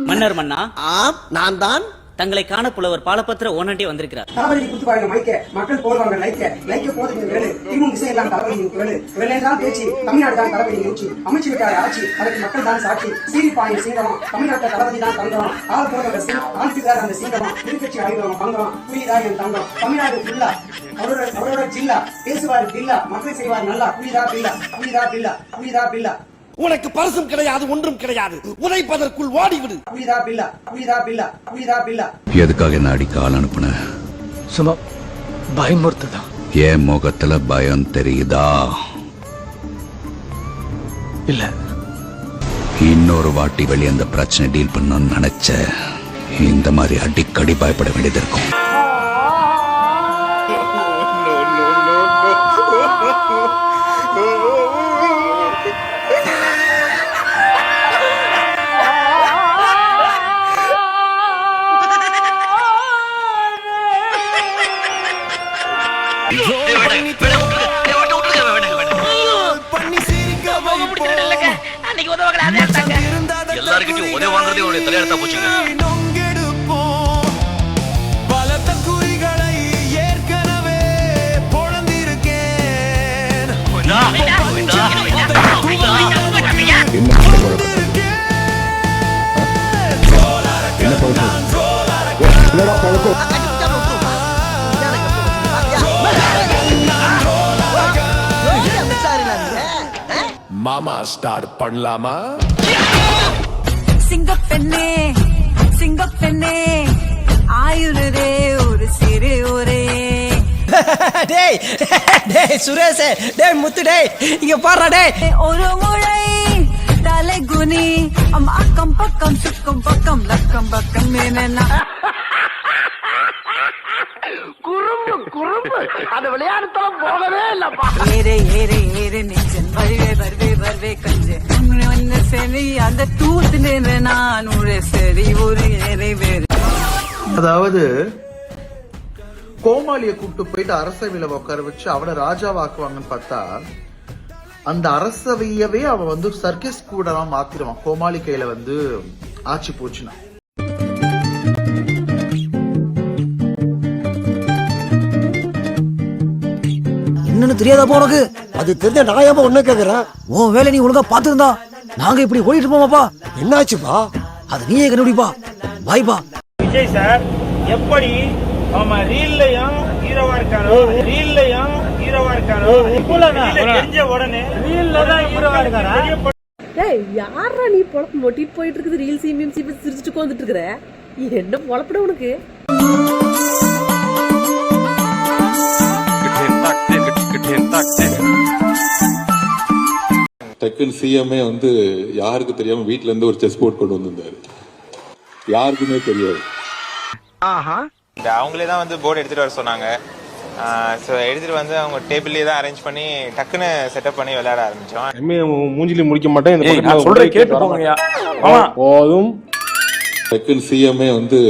மன்னர் மன்னா, ஆம், நான் தான். தங்களை காண புலவர் பாலபத்திர ஓனண்டி வந்திருக்கிறார். தளபதி குத்து பாருங்க மைக்க, மக்கள் போடுவாங்க லைக்க போதுங்க வேலு, திமுக திசை எல்லாம் தளபதியின் வேலு, வேலைதான் பேச்சு, தமிழ்நாடு தான் தளபதி மூச்சு, அமைச்சு விட்டாரு ஆட்சி, அதற்கு மக்கள் தான் சாட்சி, சீரிப்பாயின் சிங்கமா, தமிழ்நாட்டை தளபதி தான் தங்கம், ஆள் போடுற ஆழ்த்துக்கிறார் அந்த சிங்கமா, திருக்கட்சி ஆயுதம் பங்கம், புரியுதா என் தங்கம், தமிழ்நாடு பில்லா, அவரோட ஜில்லா, பேசுவார் பில்லா, மக்கள் செய்வார் நல்லா, புரியுதா பில்லா, புரியுதா பில்லா, புரியுதா பில்லா. உனக்கு பரிசும் கிடையாது, ஒன்றும் கிடையாது, உதைப்பதற்குள் ஓடிவிடு. புரியுதா பில்லா, புரியுதா பில்லா, புரியுதா பில்லா. எதுக்காக என்ன அடிக்க ஆள் அனுப்புன? சும்மா பயமுறுத்துதான். என் முகத்துல பயம் தெரியுதா? இல்ல, இன்னொரு வாட்டி வெளியே அந்த பிரச்சனை டீல் பண்ணணும்னு நினைச்ச இந்த மாதிரி அடிக்கடி பயப்பட வேண்டியது இருக்கும். எல்லாருக்கிட்டையும் உதவி வாங்குறதே உடைய தலையெடுத்தா போச்சுங்க. பலத்த குறிகளை ஏற்கனவே பொழந்திருக்கேன். மாமா ஸ்டார்ட் பண்ணலாமா? சிங்கப்பெண்ணே சிங்கப்பெண்ணே ஆயுரே ஒரு சிறு ஒரே. டேய் டேய் சுரேஷ், டேய் முத்து, டேய் இங்க பாருடா டேய். ஒரு முறை தலைகுனி அக்கம் பக்கம் சுக்கம் பக்கம் லக்கம் பக்கம் மேனா குறும்பு அந்த விளையாடுத்தலாம் போகவே இல்லப்பா. ஏரே ஏரே ஏரே நெஞ்சன் வருவே வருவே வருவே கஞ்சு ஒன்னு சரி அந்த தூத்து நின்று நான் ஒரு சரி ஒரு ஏரை வேறு. அதாவது கோமாளிய கூப்பிட்டு போயிட்டு அரசவையில உட்கார வச்சு அவனை ராஜாவாக்குவாங்கன்னு பார்த்தா அந்த அரசவையவே அவன் வந்து சர்க்கஸ் கூட மாத்திடுவான். கோமாளி கையில வந்து ஆட்சி போச்சுன்னா. என்னன்னு தெரியாதாப்பா உனக்கு? அது தெரிஞ்ச நாயாப்பா ஒண்ணு கேக்குறேன். உன் வேலை நீ ஒழுங்கா பாத்துருந்தா நாங்க இப்படி ஓடிட்டு போமாப்பா. என்னாச்சுப்பா? அது நீயே கண்டுபிடிப்பா. பாய்பா. விஜய் சார் எப்படி அவன் ரீல்லையும் ஹீரோவா இருக்காரோ, ரீல்லையும் ஹீரோவா இருக்காரோ, தெரிஞ்ச உடனே ரீல்ல தான் ஹீரோவா இருக்காரா? டேய் யாரா நீ பொழப்பு மொட்டிட்டு போயிட்டு இருக்குது? ரீல் சீமியம் சீப்பி சிரிச்சுட்டு உட்காந்துட்டு இருக்கிற, என்ன பொழப்பட உனக்கு? டக்குன்னு சிஎம்ஏ வந்து யாருக்கு தெரியாம வீட்டுல இருந்து ஒரு செஸ் போர்ட் கொண்டு வந்திருந்தாரு. யாருக்குமே தெரியாது. அவங்களே தான் வந்து போர்டு எடுத்துட்டு வர சொன்னாங்க. எடுத்துட்டு வந்து அவங்க டேபிள்லயே தான் அரேஞ்ச் பண்ணி டக்குன்னு செட்டப் பண்ணி விளையாட ஆரம்பிச்சோம். மூஞ்சில முடிக்க மாட்டேன் சொல்றேன், கேட்டு போங்கயா போதும். டக்குன்னு சிஎம்ஏ வந்து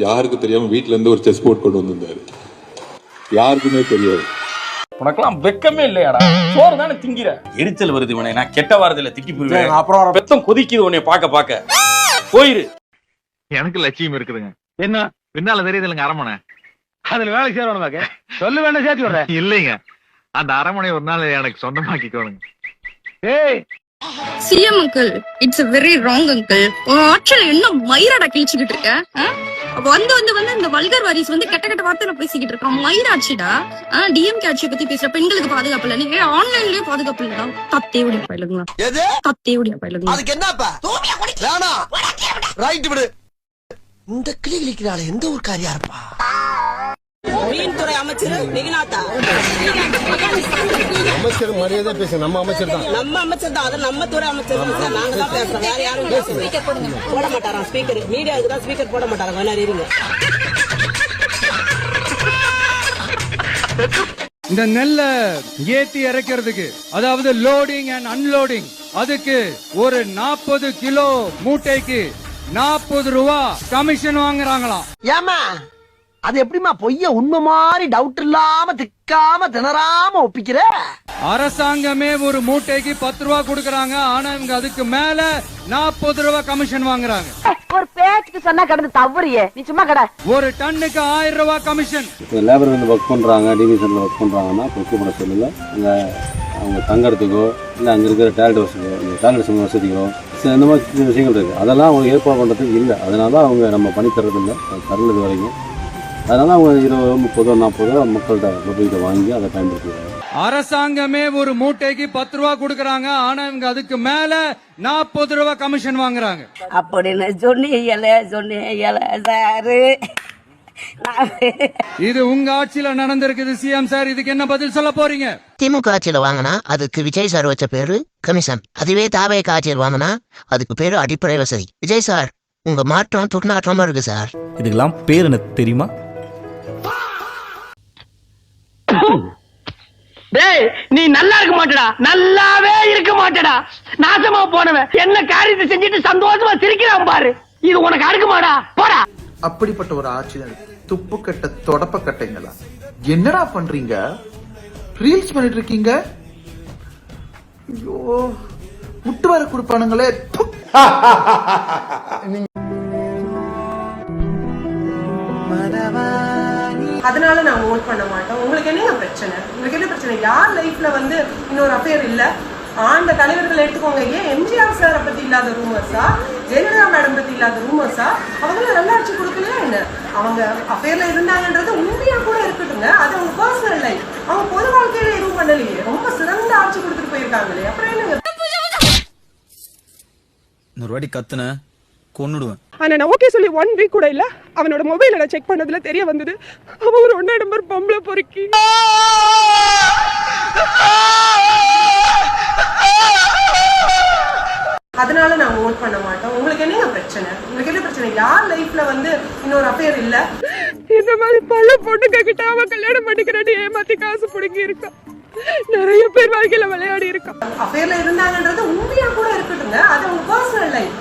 யாருக்கு தெரியாம வீட்டுல இருந்து ஒரு செஸ் போர்ட் கொண்டு வந்திருந்தாரு. யாருக்குமே தெரியாது. உனக்கெல்லாம் வெக்கமே இல்லையாடா? சோறு தானே திங்கிற. எரிச்சல் வருது உனே, நான் கெட்ட வாரத்துல திக்கி போயிருவேன். அப்புறம் பெத்தம் கொதிக்குது உன்னை பாக்க போயிரு. எனக்கு லட்சியம் இருக்குதுங்க. என்ன பின்னால தெரியுதுங்க அரமனை, அதுல வேலை சேரணும். சொல்ல வேண்டாம், சேர்த்து விடுறேன். இல்லைங்க, அந்த அரமனை ஒரு நாள் எனக்கு சொந்தமாக்கிக்கோணுங்க. ஏய் CM uncle, it's a very wrong uncle. Actually என்ன மயிராடா கிழிச்சுக்கிட்டு இருக்க? வந்து வந்து வந்து இந்த வல்கர் வாரிஸ் வந்து கெட்ட கெட்ட வார்த்தையில பேசிக்கிட்டு இருக்கான். மயிராட்சிடா. டிஎம்கே ஆட்சியை பத்தி பேசுற பெண்களுக்கு பாதுகாப்பு இல்ல, நீங்க ஆன்லைன்லயே பாதுகாப்பு இல்லடா. தத்தேவுடைய பயிலுங்களா, தத்தேவுடைய பயிலுங்களா. அதுக்கு என்னப்பா? ரைட் விடு. இந்த கிளி கிளிக்கிறாள் எந்த ஒரு காரியா இருப்பா? மீன்துறை அமைச்சர் வெகுநாதா. அமைச்சர் மரியாதை பேச நம்ம அமைச்சர் தான். நம்ம அமைச்சர் தான், அது நம்ம துறை அமைச்சர் தான். நாங்க தான் பேசுறோம், வேற யாரும் போட மாட்டாராம் ஸ்பீக்கர். மீடியாவுக்கு தான் ஸ்பீக்கர் போட மாட்டாங்க. வேணா இருங்க. இந்த நெல்ல ஏத்தி இறக்கிறதுக்கு, அதாவது லோடிங் அண்ட் அன்லோடிங், அதுக்கு ஒரு 40 கிலோ மூட்டைக்கு 40 ரூபா கமிஷன் வாங்குறாங்களாம். ஏமா அது எப்படிமா பொய்ய உண்மை மாதிரி டவுட் இல்லாம திக்காம திணறாம ஒப்பிக்கிற? அரசாங்கமே ஒரு மூட்டைக்கு 10 ரூபா கொடுக்கறாங்க, ஆனா இவங்க அதுக்கு மேல 40 ரூபா கமிஷன் வாங்குறாங்க. ஒரு பேச்சுக்கு சொன்னா கடந்து தவறியே, நீ சும்மா கடை. ஒரு டன்னுக்கு 1000 ரூபா கமிஷன். லேபர் வந்து ஒர்க் பண்றாங்க, டிவிஷன்ல ஒர்க் பண்றாங்கன்னா கொஸ்டின் பண்ண சொல்லல, அவங்க தங்கறதுக்கோ இல்லை அங்கே இருக்கிற டாய்லெட் வசதிகளோ இந்த மாதிரி விஷயங்கள் இருக்குது. அதெல்லாம் அவங்க ஏற்பாடு பண்ணுறதுக்கு இல்லை. அதனால தான் அவங்க நம்ம பண்ணி தர்றதில்லை, தரலது வரைக்கும். அதனால அவங்க 20, 30, 40 மக்கள்கிட்ட பப்ளிக்கிட்ட வாங்கி அதை பயன்படுத்துவாங்க. அரசாங்கமே ஒரு மூட்டைக்கு 10 ரூபா கொடுக்கறாங்க, ஆனா இவங்க அதுக்கு மேல 40 ரூபா கமிஷன் வாங்குறாங்க. அப்படின்னு சொன்னீங்க சாரு. இது உங்க ஆட்சியில நடந்திருக்குது சிஎம் சார். இதுக்கு என்ன பதில் சொல்ல போறீங்க? திமுக ஆட்சியில வாங்கினா அதுக்கு விஜய் சார் வச்ச பேரு கமிஷன். அதுவே தாவேக ஆட்சியில் வாங்கினா அதுக்கு பேரு அடிப்படை வசதி. விஜய் சார், உங்க மாற்றம் துர்நாற்றமா இருக்கு சார். இதுக்கெல்லாம் பேர் என்ன தெரியுமா? டேய், நீ நல்லா இருக்க மாட்டடா, நல்லாவே இருக்க மாட்டடா. நாசமா போனவன் என்ன காரியத்தை செஞ்சுட்டு சந்தோஷமா சிரிக்கிறான் பாரு. இது உனக்கு அடுக்குமாடா? போடா. அப்படிப்பட்ட ஒரு ஆட்சி துப்பு கட்ட தொடப்ப கட்டைங்களா? என்னடா பண்றீங்க? ரீல்ஸ் பண்ணிட்டு இருக்கீங்க. ஐயோ, முட்டு வர கொடுப்பானுங்களே. அதனால நாங்க ஓட் பண்ண மாட்டோம். உங்களுக்கு என்ன பிரச்சனை? உங்களுக்கு என்ன பிரச்சனை? யார் லைஃப்ல வந்து இன்னொரு அஃபேர் இல்ல? ஆண்ட தலைவர்கள் எடுத்துக்கோங்க. ஏன் எம்ஜிஆர் சாரை பத்தி இல்லாத ரூமர்ஸா, ஜெயலலிதா மேடம் பத்தி இல்லாத ரூமர்ஸா? அவங்க நல்லா ஆட்சி கொடுக்கலையா என்ன? அவங்க அஃபேர்ல இருந்தாங்கன்றது உண்மையா கூட இருக்கட்டுங்க, அது அவங்க பர்சனல் லைஃப். அவங்க பொது வாழ்க்கையில எதுவும் பண்ணலையே, ரொம்ப சிறந்த ஆட்சி கொடுத்துட்டு போயிருக்காங்களே, அப்புறம் என்னங்க? இன்னொரு வாட்டி கத்துன கொன்னுடுவேன். ஆனா நான் ஓகே சொல்லி 1 வீக் கூட இல்ல, அவனோட மொபைல நான் செக் பண்ணதுல தெரிய வந்தது அவன் ஒரு 1 நம்பர் பொம்பளை பொறுக்கி. அதனால நாங்க ஓட் பண்ண மாட்டோம். உங்களுக்கு என்ன பிரச்சனை? உங்களுக்கு என்ன பிரச்சனை? யார் லைஃப்ல வந்து இன்னொரு அஃபேர் இல்ல? இந்த மாதிரி பல பொண்ணுங்க கிட்ட அவன் கல்யாணம் பண்ணிக்கிறேன்னு ஏமாத்தி காசு பிடிங்கி இருக்கான். நிறைய பேர் வாழ்க்கையில விளையாடி இருக்கான். அஃபேர்ல இருந்தாங்கன்றது உண்மையா கூட இருக்கட்டுங்க, அது அவங்க பர்சனல் லைஃப்.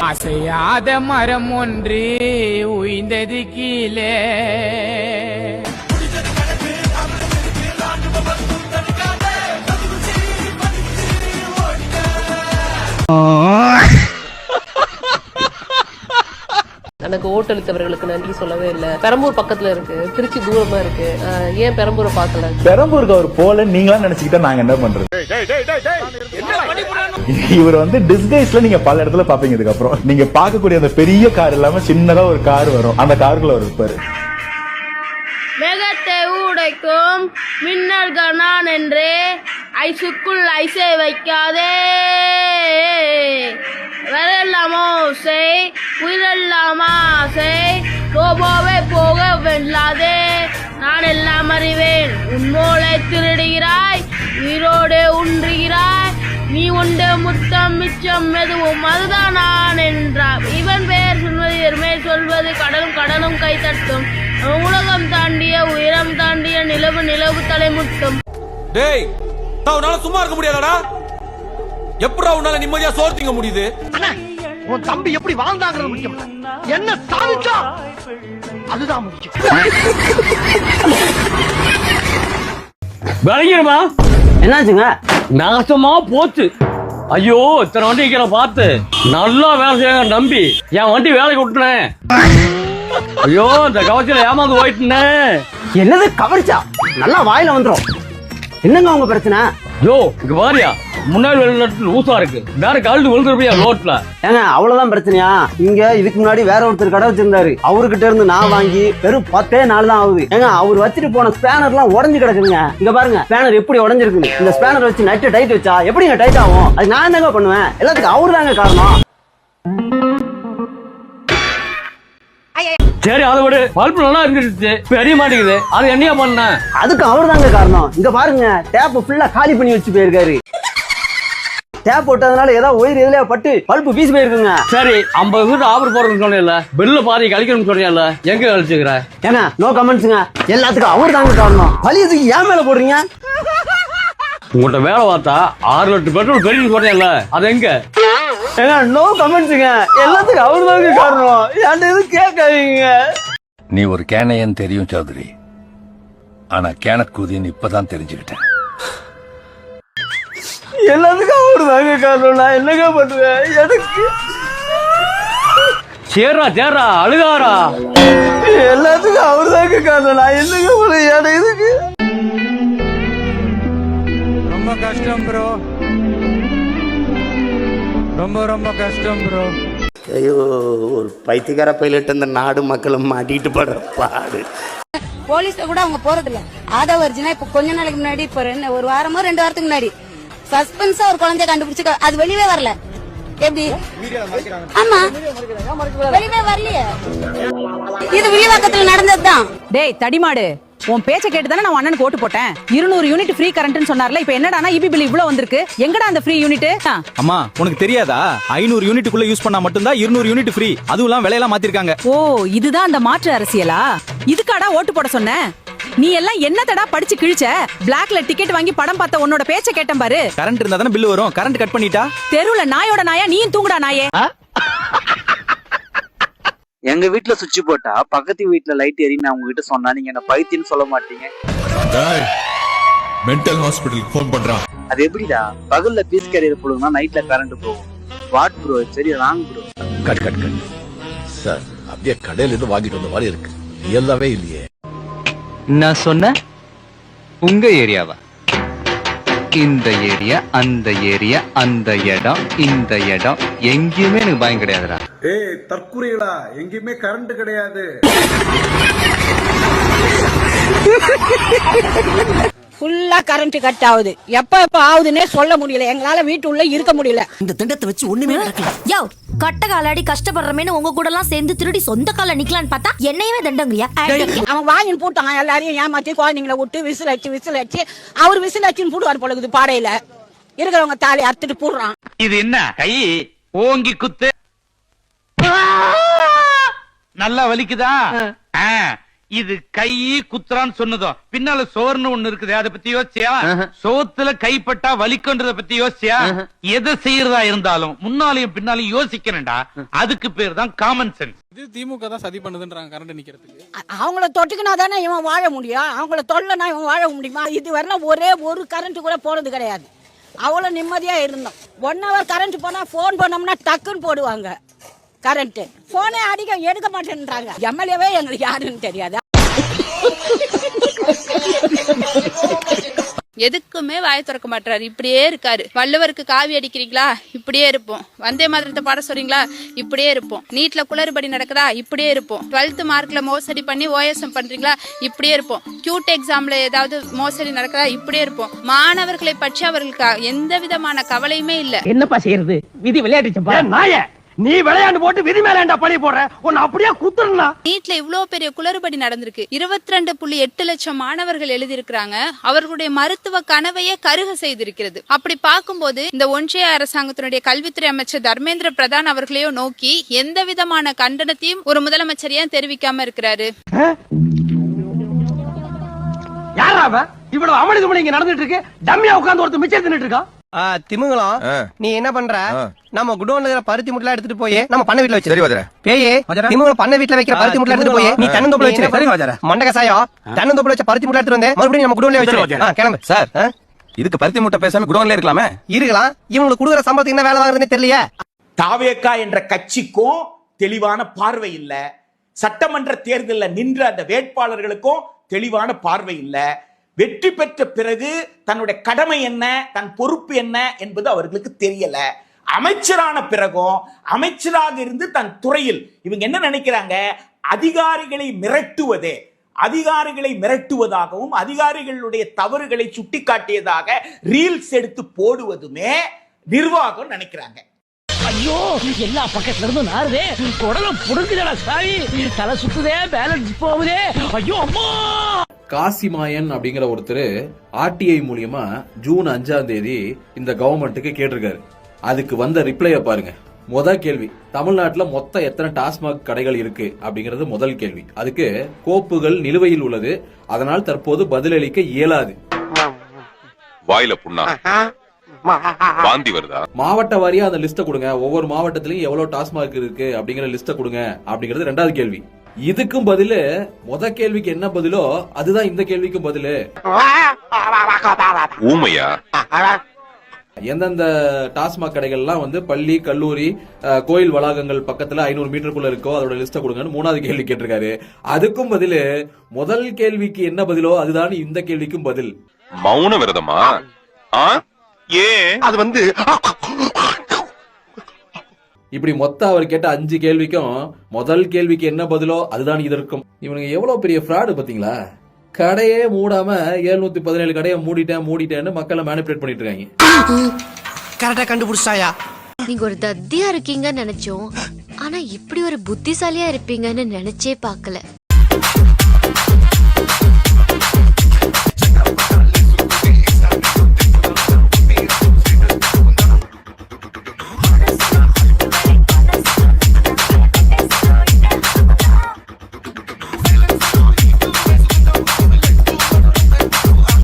அசையாத மரம் ஒன்று உய்ந்தது கீழே. எனக்கு ஓட்டளித்தவர்களுக்கு நன்றி சொல்லவே இல்ல. பெரம்பூர் பக்கத்துல இருக்கு, திருச்சி தூரமா இருக்கு, ஏன் பெரம்பூரை பார்க்கல? பெரம்பூருக்கு அவர் போல நீங்களா நினைச்சுக்கிட்டா நாங்க என்ன பண்றது? இவர் வந்து டிஸ்கைஸ்ல நீங்க பல இடத்துல பாப்பீங்க. இதுக்கு அப்புறம் நீங்க பார்க்கக்கூடிய அந்த பெரிய கார் இல்லாம சின்னதா ஒரு கார் வரும், அந்த காருக்குள்ள அவர் இருப்பாரு. மேகத்தை உடைக்கும் மின்னல்கள் நான் என்றே ஐசுக்குள் ஐசை வைக்காதே. வரலாமோ செய் உயிரெல்லாமா செய், ரோபோவை போக வெல்லாதே. நான் எல்லாம் அறிவேன், உன்னோளை திருடுகிறாய், உயிரோடு உண்றுகிறாய். நீ உண்டு முத்தம் மிச்சம் எதுவும் அதுதான் நான் என்றார். இவன் பெயர் சொல்வது சொல்வது கடலும் கடலும் கை தட்டும். உலகம் தாண்டிய உயரம் தாண்டிய நிலவு நிலவு தலைமுட்டும். டேய், உன்னால சும்மா இருக்க முடியாதடா? எப்படா உன்னால நிம்மதியா சோறு திங்க முடியுது? உன் தம்பி எப்படி வாழ்ந்தாங்கிறது முக்கியம், என்ன சாதிச்சா அதுதான் முக்கியம். விளங்கிடுமா? என்னாச்சுங்க? நாசமா போச்சு. ஐயோ, இத்தனை வண்டிகளை பார்த்து நல்லா வேலை செய்ய நம்பி என் வண்டி வேலைக்கு விட்டுனேன். ஐயோ, இந்த கவர்ச்சியில ஏமாந்து போயிட்டுனே. என்னது கவரிச்சா? நல்லா வாயில வந்துரும். என்னங்க உங்க பிரச்சனை? யோ, இங்க பாரியா, முன்னாடி லூசா இருக்கு, வேற கழுத்து விழுந்துருப்பியா ரோட்ல. ஏங்க அவ்வளவுதான் பிரச்சனையா? இங்க இதுக்கு முன்னாடி வேற ஒருத்தர் கடை வச்சிருந்தாரு, அவர்கிட்ட இருந்து நான் வாங்கி வெறும் 10 நாள் தான் ஆகுது. ஏங்க அவர் வச்சுட்டு போன ஸ்பேனர் எல்லாம் உடஞ்சு கிடக்குதுங்க. இங்க பாருங்க, ஸ்பேனர் எப்படி உடஞ்சிருக்கு. இந்த ஸ்பேனர் வச்சு நட்டு டைட் வச்சா எப்படிங்க டைட் ஆகும்? அது நான் தாங்க பண்ணுவேன். எல்லாத்துக்கும் அவரு தாங்க காரணம். சரி, அதை விட பல்பு நல்லா இருந்துச்சு, பெரிய மாட்டேங்குது, அது என்னையா பண்ண? அதுக்கு அவரு தாங்க காரணம். இங்க பாருங்க, டேப் ஃபுல்லா காலி பண்ணி வச்சு போயிருக்காரு. டேப் போட்டதுனால ஏதாவது ஒயர் எதுலயா பட்டு பல்பு பீஸ் போயிருக்குங்க. சரி, 50 ஆஃபர் போறதுன்னு சொன்னேன்ல, பில்ல பாதி கழிக்கணும்னு சொன்னேன்ல, எங்க கழிச்சுக்கிற? ஏங்க நோ கமெண்ட்ஸுங்க, எல்லாத்துக்கும் அவரு தாங்க காரணம். பழியதுக்கு ஏன் மேல போடுறீங்க? உங்கள்கிட்ட வேலை பார்த்தா 6 லிட்டர் பெட்ரோல் பெரிய சொன்னேன்ல அது எங்க? ஏங்க நோ கமெண்ட்ஸுங்க, எல்லாத்துக்கும் அவரு தாங்க காரணம். என்கிட்ட எதுவும் கேட்காதீங்க. நீ ஒரு கேனையன் தெரியும் சௌத்ரி, ஆனா கேனட் கூதின்னு இப்பதான் தெரிஞ்சுக்கிட்டேன். எல்லாத்துக்கும் அவரு தாங்க காரணம். நான் என்னங்க பண்ணுவேன்? எனக்கு சேரா அழுகாரா? எல்லாத்துக்கும் அவரு தாங்க காரணம். நான் என்னங்க பண்ணுவேன்? எனக்கு இதுக்கு ரொம்ப கஷ்டம் ப்ரோ, ரொம்ப கஷ்டம் ப்ரோ. ஐயோ, ஒரு பைத்தியக்கார பைலட் இந்த நாடு மக்களும் மாட்டிட்டு படுற பாடு. போலீஸ்ல கூட அவங்க போறது இல்ல. ஆதா வர்ஜினா இப்ப கொஞ்ச நாளைக்கு முன்னாடி, இப்ப ஒரு வாரமோ 2 வாரத்துக்கு முன்னாடி சஸ்பென்ஸா ஒரு குழந்தைய கண்டுபிடிச்சு அது வெளியவே வரல. எப்படி? ஆமா, வெளியவே வரலையே. இது விரிவாக்கத்துல நடந்ததுதான். டேய் தடிமாடு, உன் பேச்ச கேட்டு தானே நான் அண்ணனுக்கு ஓட்டு போட்டேன். 200 யூனிட் ஃப்ரீ கரண்ட்னு சொன்னார்ல, இப்ப என்னடானா இபி பில் இவ்ளோ வந்திருக்கு. எங்கடா அந்த ஃப்ரீ யூனிட்? அம்மா உனக்கு தெரியாதா? 500 யூனிட்டுக்குள்ள யூஸ் பண்ணா மட்டும்தான் 200 யூனிட் ஃப்ரீ. அதுவும் விலையெல்லாம் மாத்திருக்காங்க. ஓ, இதுதான் அந்த மாற்று அரசியலா? இதுக்காடா ஓட்டு போட சொன்ன? நீ எல்லாம் என்னத்தடா படிச்சு கிழிச்ச? பிளாக்ல டிக்கெட் வாங்கி படம் பார்த்த உன்னோட பேச்ச கேட்டேன் பாரு. கரண்ட் இருந்தா தானே பில் வரும். கரண்ட் கட் பண்ணிட்டா தெருவுல நாயோட நாயா நீயும் தூங்குடா நாயே. எங்க வீட்டுல சுவிட்ச் போட்டா பக்கத்து வீட்டுல லைட் எரி நான் உங்ககிட்ட சொன்னா நீங்க என்ன பைத்தியன்னு சொல்ல மாட்டீங்க. மென்டல் ஹாஸ்பிட்டலுக்கு ஃபோன் பண்றான். அது எப்படிடா? பகல்ல பீஸ் கேரியர் போடுங்கன்னா நைட்ல கரண்ட் போகும். What bro? சரி ராங் ப்ரோ. கட் சார், அப்படியே கடையில இருந்து வாங்கிட்டு வந்த மாதிரி இருக்கு. ரியலாவே இல்லையே. நான் சொன்ன உங்க ஏரியாவா? இந்த ஏரியா, அந்த ஏரியா, அந்த இடம், இந்த இடம் எங்கேயுமே எனக்கு பயம் கிடையாதுடா. ஏய் தற்குறிகளா, எங்கேயுமே கரண்ட் கிடையாது. ஃபுல்லா கரண்ட் கட் ஆகுது. எப்ப ஆகுதுன்னே சொல்ல முடியல. எங்களால வீட்டுள்ள இருக்க முடியல. இந்த திண்டத்தை வச்சு ஒண்ணுமே நடக்கல. யோ, கட்ட காலாடி கஷ்டப்படுறமேனு உங்க கூட எல்லாம் சேர்ந்து திருடி சொந்த கால நிக்கலான்னு பார்த்தா என்னையவே தண்டங்கறியா? அவன் வாங்கின்னு போட்டான். எல்லாரையும் ஏமாத்தி குழந்தைங்களை விட்டு விசில் அடிச்சு அவர் விசில் அடிச்சுன்னு போடுவார் பொழுது. பாடையில இருக்கிறவங்க தாலி அறுத்துட்டு போடுறான். இது என்ன கை ஓங்கி குத்து நல்லா வலிக்குதா? இது கை குத்துறான்னு சொன்னதும் பின்னால சோர்னு ஒண்ணு இருக்குது. அதை பத்தி யோசிச்சியா? சோத்துல கைப்பட்டா வலிக்குன்றத பத்தி யோசிச்சியா? எதை செய்யறதா இருந்தாலும் முன்னாலையும் பின்னாலையும் யோசிக்கிறேன்டா. அதுக்கு பேர் தான் காமன் சென்ஸ். இது திமுக தான் சதி பண்ணுதுன்றாங்க கரண்ட் நிக்கிறதுக்கு. அவங்கள தொட்டுக்கினா தானே இவன் வாழ முடியும். அவங்கள தொல்லனா இவன் வாழ முடியுமா? இது வரலாம் ஒரே ஒரு கரண்ட் கூட போனது கிடையாது. அவ்வளவு நிம்மதியா இருந்தோம். 1 hour கரண்ட் போனா போன் பண்ணோம்னா டக்குன்னு போடுவாங்க கரண்ட். போனே எடுக்க மாட்டேன்றாங்க. எம்எல்ஏவே எங்களுக்கு யாருன்னு தெரியாது. எதுக்குமே வாய திறக்க மாட்டாரு. இப்படியே இருக்காரு. வள்ளுவருக்கு காவி அடிக்கிறீங்களா? இப்படியே இருப்போம். வந்தே மாதிரத்தை பாட சொல்றீங்களா? இப்படியே இருப்போம். நீட்ல குளறுபடி நடக்குதா? இப்படியே இருப்போம். 12th மார்க்ல மோசடி பண்ணி ஓஎஸ்எம் பண்றீங்களா? இப்படியே இருப்போம். கியூட் எக்ஸாம்ல ஏதாவது மோசடி நடக்குதா? இப்படியே இருப்போம். மாணவர்களை பற்றி அவர்களுக்கு எந்த விதமான கவலையுமே இல்ல. என்னப்பா செய்யறது? விதி விளையாடுச்சப்பா. நாய நீ விளையாண்டு போட்டு விதி மேலேண்டா பழி போடுற. உன்னை அப்படியே குத்துறா. நீட்ல இவ்வளவு பெரிய குளறுபடி நடந்திருக்கு. 22.8 லட்சம் மாணவர்கள் எழுதியிருக்கிறாங்க. அவர்களுடைய மருத்துவ கனவையே கருக செய்திருக்கிறது. அப்படி பார்க்கும்போது இந்த ஒன்றிய அரசாங்கத்தினுடைய கல்வித்துறை அமைச்சர் தர்மேந்திர பிரதான் அவர்களையோ நோக்கி எந்த விதமான கண்டனத்தையும் ஒரு முதலமைச்சர் ஏன் தெரிவிக்காம இருக்கிறாரு? யாராவ இவ்வளவு அமளி துமளி இங்க நடந்துட்டு இருக்கு? டம்மியா உட்கார்ந்து ஒருத்தர் மிச்சம் தின்னுட்டு இருக்கா? திமுகலாம் நீ என்ன பண்ற? நம்ம குடோன்ல இருக்கிற பருத்தி முட்டை எடுத்துட்டு போய் நம்ம பண்ண வீட்டுல வச்சு பேயே திமுக பண்ண வீட்டுல வைக்கிற பருத்தி முட்டை எடுத்துட்டு போய் நீ தென்னந்தோப்புல வச்சு மண்டகசாயோ தென்னந்தோப்புல வச்ச பருத்தி முட்டை எடுத்துட்டு வந்து மறுபடியும் நம்ம குடோன்ல வச்சு கிளம்பு. சார், இதுக்கு பருத்தி முட்டை பேசாம குடோன்ல இருக்கலாமே. இருக்கலாம். இவங்களுக்கு கொடுக்குற சம்பளத்துக்கு என்ன வேலை வாங்குறதுன்னு தெரியலையே. தாவேகா என்ற கட்சிக்கும் தெளிவான பார்வை இல்ல. சட்டமன்ற தேர்தலில் நின்ற அந்த வேட்பாளர்களுக்கும் தெளிவான பார்வை இல்ல. வெற்றி பெற்ற பிறகு தன்னுடைய கடமை என்ன, தன் பொறுப்பு என்ன என்பது அவர்களுக்கு தெரியல. அமைச்சரான பிறகும் அமைச்சராக இருந்து தன் துறையில் இவங்க என்ன நினைக்கிறாங்க? அதிகாரிகளை மிரட்டுவதே, அதிகாரிகளை மிரட்டுவதாகவும் அதிகாரிகளுடைய தவறுகளை சுட்டிக்காட்டியதாக ரீல்ஸ் எடுத்து போடுவதுமே நிர்வாகம் நினைக்கிறாங்க. ஐயோ, எல்லா பக்கத்துல இருந்து நாருதே. உடல புடுங்குதடா சாமி. தலை சுத்துதே, பேலன்ஸ் போகுதே. ஐயோ அம்மா. காசிமாயன் அப்படிங்கிற ஒருத்தர் ஆர்டிஐ மூலியமா ஜூன் 5ஆம் தேதி இந்த கவர்மெண்ட்டுக்கு கேட்டிருக்காரு. அதுக்கு வந்த ரிப்ளைய பாருங்க. முதல் கேள்வி, தமிழ்நாட்டுல மொத்தம் எத்தனை டாஸ்மாக் கடைகள் இருக்கு அப்படிங்கிறது முதல் கேள்வி. அதுக்கு கோப்புகள் நிலுவையில் உள்ளது, அதனால் தற்போது பதிலளிக்க இயலாது. வாயில புண்ணா வாந்தி வருதா? மாவட்ட வாரியா அந்த லிஸ்ட்டை கொடுங்க, ஒவ்வொரு மாவட்டத்திலயும் எவ்வளவு டாஸ்மாக் இருக்கு அப்படிங்கிற லிஸ்ட்டை கொடுங்க அப்படிங்கிறது ரெண்டாவது கேள்வி. இதுக்கும் பதிலு முத கேள்விக்கு என்ன பதிலோ அதுதான் இந்த கேள்விக்கும் பதிலு. ஊமையா? எந்தெந்த டாஸ்மாக் கடைகள்லாம் வந்து பள்ளி, கல்லூரி, கோயில் வளாகங்கள் பக்கத்துல 500 மீட்டருக்குள்ள இருக்கோ அதோட லிஸ்ட்டை கொடுங்கன்னு மூணாவது கேள்வி கேட்டிருக்காரு. அதுக்கும் பதிலு முதல் கேள்விக்கு என்ன பதிலோ அதுதான் இந்த கேள்விக்கும் பதில். மௌன விரதமா? ஏன்? அது வந்து இப்படி மொத்தம் அவர் கேட்ட 5 கேள்விக்கும் முதல் கேள்விக்கு என்ன பதிலோ அதுதான் இதற்கும். இவனுங்க எவ்வளவு பெரிய ஃப்ராடு பாத்தீங்களா? கடையே மூடாம 717 கடையை மூடிட்டேன்னு மக்களை மேனிபுலேட் பண்ணிட்டு இருக்காங்க. கரெக்டா கண்டுபிடிச்சாயா? நீங்க ஒரு தத்தியா இருக்கீங்கன்னு நினைச்சோம், ஆனா இப்படி ஒரு புத்திசாலியா இருப்பீங்கன்னு நினைச்சே பார்க்கல.